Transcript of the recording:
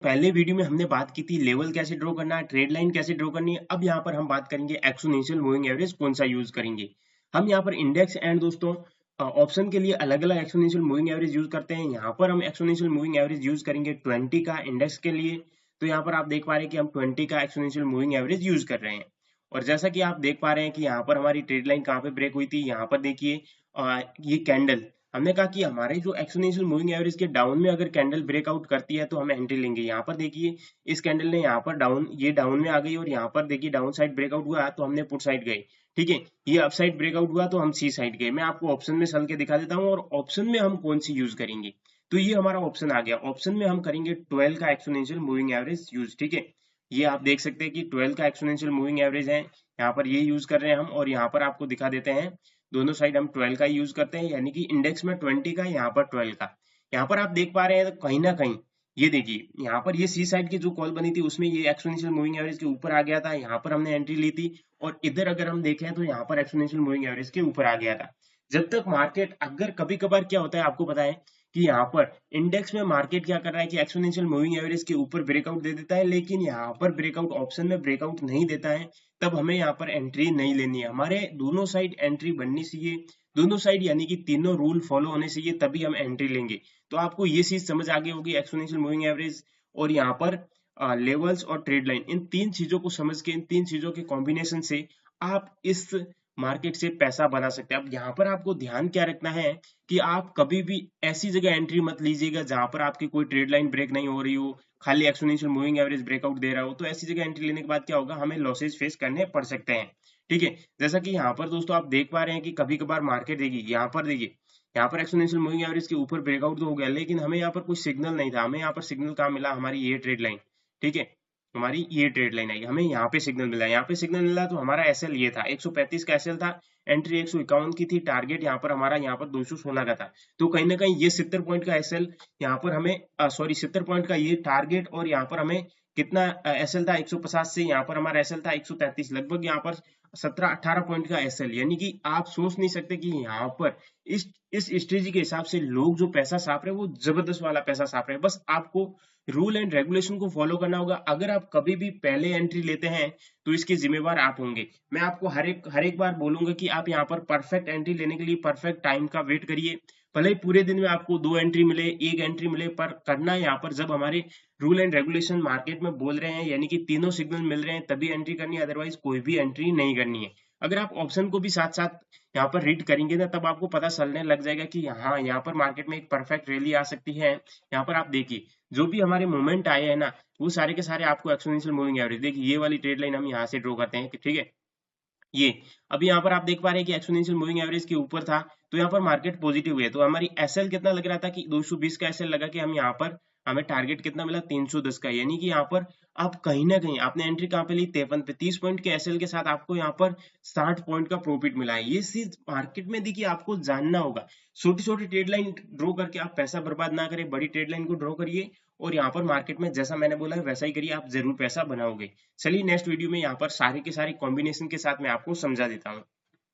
पहले वीडियो में हमने बात की थी लेवल कैसे ड्रॉ करना है, ट्रेड लाइन कैसे ड्रॉ करनी है। अब यहाँ पर हम बात करेंगे एक्सपोनेंशियल मूविंग एवरेज कौन सा यूज करेंगे। हम यहाँ पर इंडेक्स एंड दोस्तों ऑप्शन के लिए अलग अलग एक्सपोनेंशियल मूविंग एवरेज यूज करते हैं। यहाँ पर हम एक्सपोनेंशियल मूविंग एवरेज यूज करेंगे 20 का इंडेक्स के लिए। तो यहाँ पर आप देख पा रहे हैं कि हम 20 का एक्सपोनेंशियल मूविंग एवरेज यूज कर रहे हैं। और जैसा कि आप देख पा रहे हैं कि यहाँ पर हमारी ट्रेड लाइन कहाँ पे ब्रेक हुई थी, यहाँ पर देखिए ये कैंडल, हमने कहा कि हमारे जो एक्सपोनेंशियल मूविंग एवरेज के डाउन में अगर कैंडल ब्रेकआउट करती है तो हम एंट्री लेंगे। यहाँ पर देखिए इस कैंडल ने यहाँ पर डाउन में आ गई और यहाँ पर देखिए डाउन साइड ब्रेकआउट हुआ तो हमने पुट साइड गए। ठीक है, ये अप साइड ब्रेकआउट हुआ तो हम सी साइड गए। मैं आपको ऑप्शन में चल के दिखा देता हूँ और ऑप्शन में हम कौन सी यूज करेंगे। तो ये हमारा ऑप्शन आ गया। ऑप्शन में हम करेंगे 12 का एक्सपोनेंशियल मूविंग एवरेज यूज। ठीक है, ये आप देख सकते हैं कि 12 का एक्सपोनेंशियल मूविंग एवरेज है, यहाँ पर ये यूज कर रहे हैं हम। और यहाँ पर आपको दिखा देते हैं दोनों साइड हम 12 का यूज करते हैं, यानी कि इंडेक्स में 20 का, यहाँ पर 12 का। यहाँ पर आप देख पा रहे हैं तो कहीं ना कहीं ये देखिए यहाँ पर ये सी साइड की जो कॉल बनी थी उसमें ये एक्सपोनेंशियल मूविंग एवरेज के ऊपर आ गया था, यहाँ पर हमने एंट्री ली थी। और इधर अगर हम देखें तो यहाँ पर एक्सपोनेंशियल मूविंग एवरेज के ऊपर आ गया था। जब तक मार्केट, अगर कभी कभार क्या होता है आपको पता है कि यहाँ पर इंडेक्स में मार्केट क्या कर रहा है कि एक्सपोनेंशियल मूविंग एवरेज के ऊपर ब्रेकआउट दे देता है, लेकिन यहाँ पर ब्रेकआउट ऑप्शन में ब्रेकआउट नहीं देता है, तब हमें यहाँ पर एंट्री नहीं लेनी है। हमारे दोनों साइड एंट्री बननी चाहिए, दोनों साइड यानी कि तीनों रूल फॉलो होने चाहिए, तभी हम एंट्री लेंगे। तो आपको ये चीज समझ आ गई होगी, एक्सपोनेंशियल मूविंग एवरेज और यहाँ पर लेवल्स और ट्रेड लाइन, इन तीन चीजों को समझ के, इन तीन चीजों के कॉम्बिनेशन से आप इस मार्केट से पैसा बना सकते हैं। अब यहाँ पर आपको ध्यान क्या रखना है कि आप कभी भी ऐसी जगह एंट्री मत लीजिएगा जहां पर आपकी कोई ट्रेड लाइन ब्रेक नहीं हो रही हो, खाली एक्सपोनेंशियल मूविंग एवरेज ब्रेकआउट दे रहा हो। तो ऐसी जगह एंट्री लेने के बाद क्या होगा, हमें लॉसेज फेस करने पड़ सकते हैं। ठीक है, जैसा कि यहाँ पर दोस्तों आप देख पा रहे हैं कि कभी कभार मार्केट देखिए, यहाँ पर एक्सपोनेंशियल मूविंग एवरेज के ऊपर ब्रेकआउट तो हो गया, लेकिन हमें यहाँ पर कोई सिग्नल नहीं था। हमें यहाँ पर सिग्नल कहाँ मिला, हमारी ये ट्रेड लाइन। ठीक है, हमारी ये ट्रेड लाइन आई, हमें यहाँ पे सिग्नल मिला, यहाँ पे सिग्नल मिला तो हमारा एसएल ये था 135 का एसएल था, एंट्री 151 की थी, टारगेट यहाँ पर हमारा यहाँ पर 216 का था। तो कहीं ना कहीं ये 70 पॉइंट का एसएल यहाँ पर हमें 70 पॉइंट का ये टारगेट, और यहाँ पर हमें कितना एसएल था 150 से, यहाँ पर हमारा एसएल था 133, लगभग यहाँ पर 17-18 पॉइंट का एसएल। यानी कि आप सोच नहीं सकते कि यहाँ पर इस स्ट्रेटजी के हिसाब से लोग जो पैसा छाप रहे हैं वो जबरदस्त वाला पैसा छाप रहे हैं। बस आपको रूल एंड रेगुलेशन को फॉलो करना होगा। अगर आप कभी भी पहले एंट्री लेते हैं तो इसके जिम्मेवार आप होंगे। मैं आपको हर एक बार बोलूंगा कि आप यहाँ पर परफेक्ट एंट्री लेने के लिए परफेक्ट टाइम का वेट करिए। भले ही पूरे दिन में आपको 2 एंट्री मिले, 1 एंट्री मिले, पर करना है यहाँ पर जब हमारे रूल एंड रेगुलेशन मार्केट में बोल रहे हैं, यानी कि तीनों सिग्नल मिल रहे हैं, तभी एंट्री करनी है, अदरवाइज कोई भी एंट्री नहीं करनी है। अगर आप ऑप्शन को भी साथ साथ यहाँ पर रीड करेंगे ना, तब आपको पता चलने लग जाएगा कि यहाँ पर मार्केट में एक परफेक्ट रैली आ सकती है। यहाँ पर आप देखिए जो भी हमारे मूवमेंट आए हैं ना, वो सारे के सारे आपको एक्सपोनेंशियल मूविंग एवरेज, देखिए ये वाली ट्रेड लाइन हम यहाँ से ड्रॉ करते हैं। ठीक है, ये अभी यहाँ पर आप देख पा रहे हैं कि एक्सपोनेंशियल मूविंग एवरेज के ऊपर था, तो यहाँ पर मार्केट पॉजिटिव हुई है। तो हमारी एसएल कितना लग रहा था कि 220 का एसएल लगा कि हम यहाँ पर, हमें टारगेट कितना मिला 310 का। यानी कि यहाँ पर आप कहीं ना कहीं आपने एंट्री कहाँ पे ली, 53 पे, 30 पॉइंट के एसएल के साथ आपको यहाँ पर 60 पॉइंट का प्रॉफिट मिला है। ये चीज मार्केट में देखिए आपको जानना होगा। छोटी छोटी ट्रेड लाइन ड्रॉ करके आप पैसा बर्बाद ना करें, बड़ी ट्रेड लाइन को ड्रॉ करिए और यहाँ पर मार्केट में जैसा मैंने बोला है वैसा ही करिए, आप जरूर पैसा बनाओगे। चलिए नेक्स्ट वीडियो में यहाँ पर सारे के सारे कॉम्बिनेशन के साथ मैं आपको समझा देता हूँ।